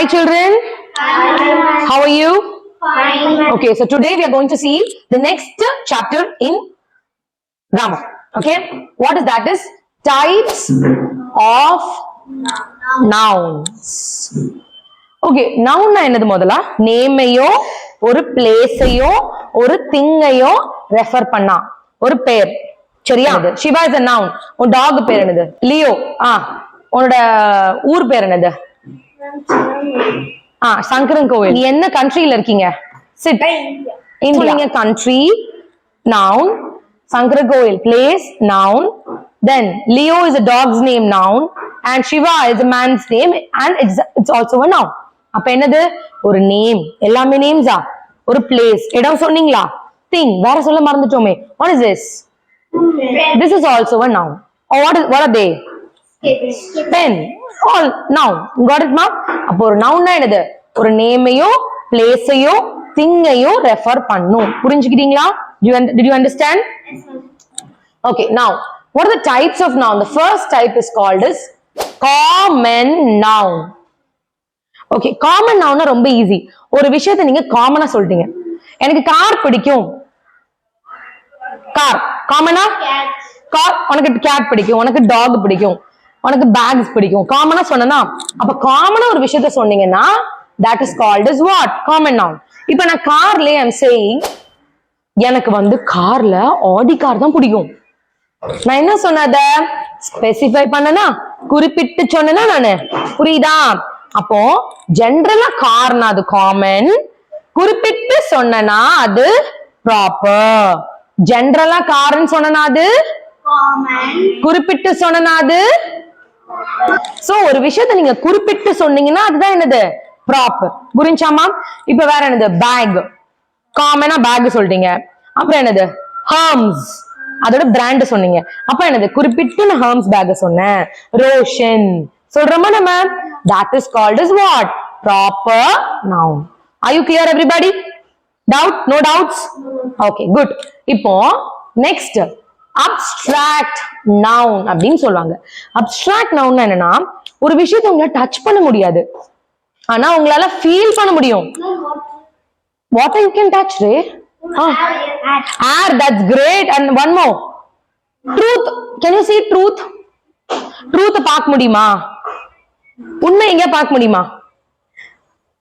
Hi children. Hi. How are you? Fine. Okay, so today we are going to see the next chapter in grammar. Okay, what is that? Is types of nouns. Okay, noun na என்னது முதல்ல? நேமையோ ஒரு பிளேஸையோ ஒரு திங்கையோ refer பண்ணா ஒரு பேர். சரியா? Siva is a noun. உன் dog பேர் என்னது? லியோ. உன்னோட ஊர் பேர் என்னது? சங்கரன் கோவில். நீ என்ன கண்ட்ரில இருக்கீங்க? சிட். India. Country noun, Sankara Koil place noun, then Leo is a dog's name noun and Shiva is a man's name and it's also a noun. அப்ப என்னது? ஒரு நேம். எல்லாமே நேம்ஸா? ஒரு பிளேஸ். இடம் சொன்னீங்களா? திங். வேற சொல்ல மறந்துட்டோமே. What is this? This is also a noun. Or what are they? Pen. All noun. Got it, ma'am? அப்போ ஒரு நவுன்னா என்னது? ஒரு நேமையோ பிளேஸையோ திங்கையோ ரெஃபர் பண்ணும். புரிஞ்சுக்கிட்டீங்களா? Did you understand? Okay, now what are the types of noun? The first type is called as common noun. Okay, common noun ரொம்ப easy. ஒரு விஷயத்தை நீங்க காமனா சொல்லிட்டீங்க. எனக்கு கார் பிடிக்கும். கார் காமனா? கார். உனக்கு கேட் பிடிக்கும், உனக்கு டாக் பிடிக்கும், உனக்கு பேக்ஸ் பிடிக்கும். காமனா சொன்னா அப்ப காமனா ஒரு விஷயத்த சொன்னீங்கன்னா that is called as what? Common noun. இப்ப நான் கார்ல I'm saying எனக்கு வந்து கார்ல ஆடி கார் தான் பிடிக்கும். நான் என்ன சொன்னத ஸ்பெசிஃபை பண்ணனா குறிப்பிட்டு சொன்னா நானு. புரியுதா? அப்போ ஜெனரலா கார்னா அது காமன், குறிப்பிட்டு சொன்னா அது ப்ராப்பர். ஜெனரலா கார்னு சொன்னா அது Common. குறிப்பிட்டு சொன்னா அது. சோ ஒரு விஷயத்தை நீங்க குறிப்பிட்டு சொன்னீங்கன்னா அதுதான் என்னது? ப்ராப்பர். புரிஞ்சாமா? இப்ப வேற என்னது? பேக். காமனா பேக் சொல்லிட்டீங்க. அப்புறம் என்னது? ஹர்ம்ஸ். அதோட பிராண்ட் சொன்னீங்க. அப்ப என்னது? குறிப்பிட்டு நான் ஹர்ம்ஸ் பேக் சொன்னேன். ரோஷன் சொல்றோமா நம்ம? that is called as what? Proper noun. Are you clear everybody? Doubt? No doubts? Okay, good. இப்போ next abstract noun அப்படின்னு சொல்லுவாங்க. abstract noun என்னன்னா ஒரு விஷயத்தை உங்களால டச் பண்ண முடியாது, ஆனா உங்களால ஃபீல் பண்ண முடியும். Water you can touch, Ray? Air, that's great. And one more. Truth. Can you see truth? Truth பார்க்க முடியுமா? உண்மை எங்க பார்க்க முடியுமா?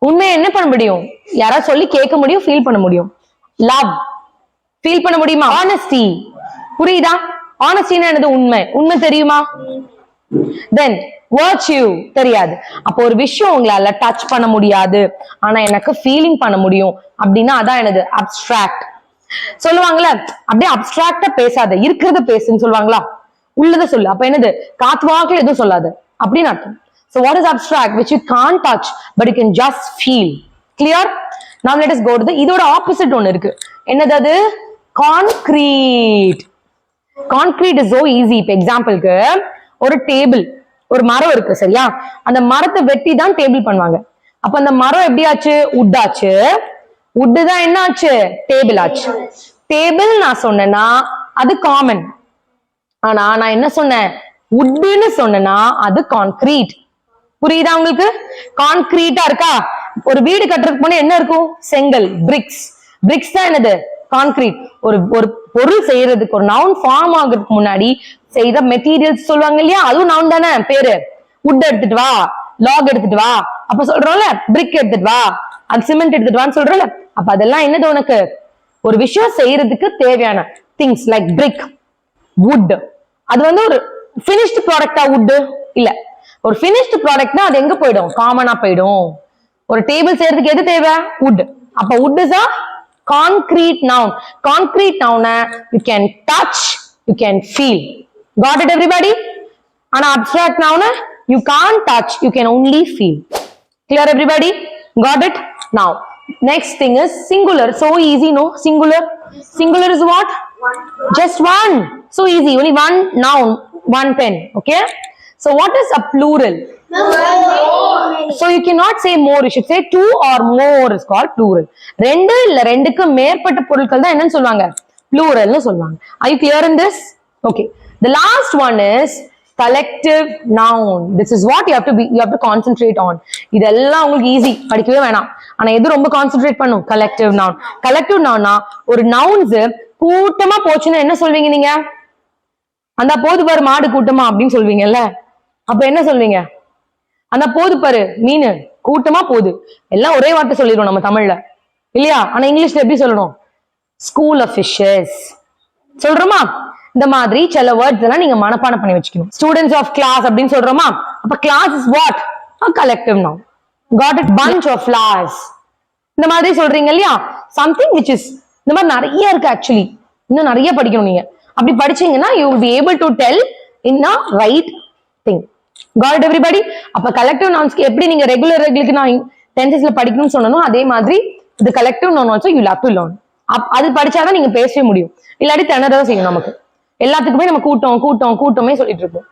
உண்மை என்ன பண்ண முடியும்? யாரா சொல்லி கேட்க முடியும், ஃபீல் பண்ண முடியும். லவ் ஃபீல் பண்ண முடியுமா? honesty. புரியுதா? honesty என்னது? உண்மை. உண்மை தெரியுமா? then virtue தெரியாது. அப்போ ஒரு விஷயம் உங்களால டச் பண்ண முடியாது, ஆனா எனக்கு ஃபீலிங் பண்ண முடியும் அப்படின்னா அதான் என்னது? அப்ஸ்ட்ராக்ட். சொல்லுவாங்கல்ல அப்படியே அப்ஸ்ட்ராக்டா பேசாத, இருக்கிறத பேசுன்னு சொல்லுவாங்களா? உள்ளத சொல்லு. அப்ப என்னது? காத்து வாக்குல எதுவும் சொல்லாது அப்படின்னு அர்த்தம். So what is abstract? Which you can't touch but you can just feel. Clear? Now let us go to the இதோட ஆப்போசிட் ஒன்னு இருக்கு. என்னது அது? concrete. concrete is so easy. இப்ப எக்ஸாம்பிளுக்கு ஒரு டேபிள், ஒரு மரம் இருக்கு, சரியா? அந்த மரத்தை வெட்டி தான் டேபிள் பண்ணுவாங்க. அப்ப அந்த மரம் எப்படி ஆச்சு? wood ஆச்சு. wood தான் என்ன ஆச்சு? டேபிள் ஆச்சு. டேபிள் நான் சொன்னேன்னா அது காமன், ஆனா நான் என்ன சொன்னேன்? woodன்னு சொன்னேன்னா அது கான்கிரீட். புரியுதா உங்களுக்கு? கான்கிரீட்டா இருக்கா? ஒரு வீடு கட்டுறதுக்கு முன்னாடி என்ன இருக்கும்? செங்கல், பிரிக்ஸ். பிரிக்ஸ் தான் என்னது? கான்கிரீட். ஒரு பொருள் செய்யறதுக்கு, ஒரு நவுன் ஃபார்ம் ஆகுறதுக்கு முன்னாடி செய்யற மெட்டீரியல்ஸ் சொல்லுவாங்க இல்லையா? அதுவும் நவுன் தானே பேரு. wood எடுத்துட்டு வா, லாக் எடுத்துட்டு வா, அப்ப சொல்றோம்ல பிரிக் எடுத்துட்டு வா, அது சிமெண்ட் எடுத்துட்டு வான்னு சொல்றோம்ல. அப்ப அதெல்லாம் என்னது? உனக்கு ஒரு விஷயம் செய்யறதுக்கு தேவையான திங்ஸ் லைக் பிரிக், wood. அது வந்து ஒரு பினிஷ்டு ப்ராடக்டா wood இல்ல. ஒரு பினிஷ்டு ப்ராடக்ட்னா அது எங்க போயிடும்? காமனா போயிடும். ஒரு டேபிள் செய்யறதுக்கு எது தேவை? wood. அப்ப wood is a concrete noun. concrete noun you can touch, you can feel. Got it everybody? An abstract noun you can't touch, you can only feel. Clear everybody? Got it? Now next thing is singular. So easy, no? Singular. Singular is what? Just one. So easy. Only one noun, one pen. Okay? So what is a plural? So you cannot say more, you should say two or more is called plural. ரெண்டு இல்ல ரெண்டுக்கு மேற்பட்ட பொருட்கள் தான் என்னன்னு சொல்லுவாங்க? Plural னு சொல்லுவாங்க. Are you clear in this? Okay. The last one is collective noun. This is what you have to concentrate on. இதெல்லாம் உங்களுக்கு ஈஸி, படிக்கவே வேணாம். ஆனா எது ரொம்ப கான்சென்ட்ரேட் பண்ணும்? collective noun. collective nounனா ஒரு nouns கூட்டமா போச்சுன்னா என்ன சொல்வீங்க நீங்க? அந்த போது பாரு மாடு கூட்டமா அப்படின்னு சொல்வீங்கல்ல, அப்ப என்ன சொல்வீங்க? அந்த போது பாரு மீன் கூட்டமா போகுது, எல்லாம் ஒரே வார்த்தை சொல்லிடுவோம் நம்ம தமிழ்ல இல்லையா? ஆனா இங்கிலீஷ்ல எப்படி சொல்லணும்? ஸ்கூல் ஆஃப் ஃபிஷஸ் சொல்றோமா? இந்த மாதிரி சில வேர்ட்ஸ் எல்லாம் நீங்க மனப்பாடம் பண்ணி வச்சுக்கணும். ஸ்டூடெண்ட்ஸ் ஆஃப் கிளாஸ் அப்படின்னு சொல்றோமா? அப்ப class is what? a collective noun. got it? bunch of flowers இந்த மாதிரி சொல்றீங்க இல்லையா? something which is இந்த மாதிரி நிறைய இருக்கு. ஆக்சுவலி இன்னும் நிறைய படிக்கணும். நீங்க அப்படி படிச்சீங்கன்னா you will be able to tell in a right thing. got it everybody? அப்ப collective nounsக்கு எப்படி நீங்க ரெகுலருக்கு நான் டென்சஸ்ல படிக்கணும்னு சொன்னனோ அதே மாதிரி the collective noun also you will have to learn. அது படிச்சாதான் நீங்க பேசவே முடியும், இல்லாட்டி திணறதான் செய்யும். நமக்கு எல்லாத்துக்குமே நம்ம கூட்டமே சொல்லிட்டு இருப்போம்.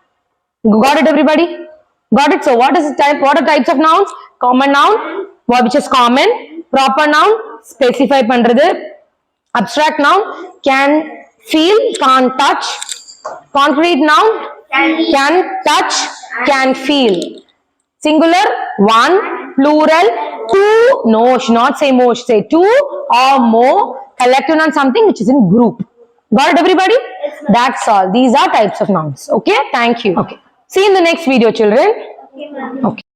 got it everybody? got it? So what are types of nouns? common noun which is common, proper noun specify பண்றது, abstract noun can feel can't touch, concrete noun can touch can feel, singular one, plural two, no should not say more, say two or more, collective noun something which is in group. got it everybody? That's all. These are types of nouns. Okay, thank you. Okay, see you in the next video children. Okay.